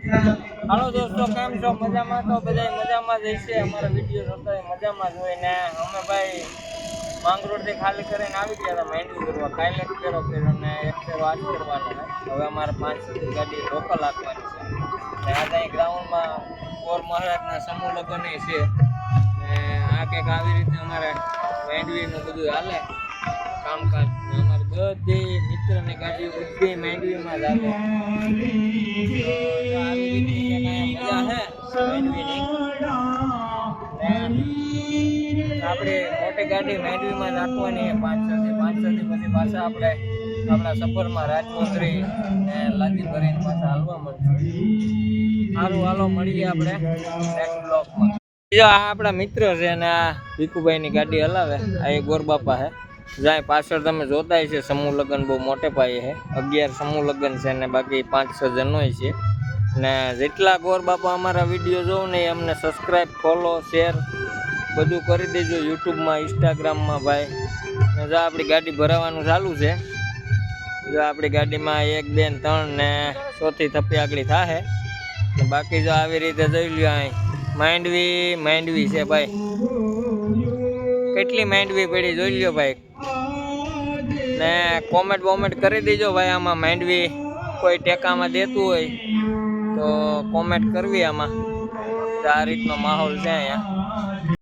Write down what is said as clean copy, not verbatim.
હાલો દોસ્તો, કેમ છો? મજામાં? તો બધા મજામાં જ હશે. અમારા વિડીયો જોતા મજામાં જ હોય ને. અમે ભાઈ માંગરોળથી ખાલી કરીને આવી ગયા હતા માંડવી કરવા. કાલે એક ફેરો કર્યો ને એક ફેરો આજ કરવાનો છે. હવે અમારે 5 ગાડી લોકલ આપવાની છે ને આ ત્યાં ગ્રાઉન્ડમાં કોર મહારાજના સમૂહ લગ્ન છે ને આ કંઈક આવી રીતે અમારે માંડવીનું બધું હાલે કામકાજ. અમારી બધી મિત્રની ગાડીઓ બધી માંડવીમાં જ હાલે. આવી રીતે મજા છે માંડવીની. આપણે મોટી ગાડી માંડવીમાં નાખવાની 5-6 થી પછી પાછા આપણે આપણા સફરમાં રાજમોત્રી ને લાદી ભરીને પાછા હાલવા મળશે. સારું, હાલો મળીએ આપણે નેક્સ્ટ બ્લોકમાં. બીજા આ આપણા મિત્ર છે ને આ ભીખુભાઈની ગાડી હલાવે. આ એ ગોરબાપા છે. જાય પાછળ તમે જોતા છે સમૂહ લગ્ન બહુ મોટે પાયે છે. 11 સમૂહ લગ્ન છે ને બાકી 5-6 જણોય છે ને. જેટલા ગોરબાપા અમારા વિડીયો જોવો ને અમને સબસ્ક્રાઈબ, ફોલો, શેર બધું કરી દેજો યુટ્યુબમાં, ઇન્સ્ટાગ્રામમાં ભાઈ. ને જો આપણી ગાડી ભરાવાનું ચાલુ છે. જો આપણી ગાડીમાં 1, 2, 3 ને ચોથી થપ્પી આગળ થાય. બાકી જો આવી રીતે જોઈ લ્યો અહીં માંડવી છે ભાઈ. કેટલી માંડવી પડી જોઈ લ્યો ભાઈ. ને કોમેન્ટ કરી દેજો ભાઈ. આમાં માંડવી કોઈ ટેકામાં દેતું હોય તો કોમેન્ટ કરવી આમાં. આ રીતનો માહોલ છે અહીંયા.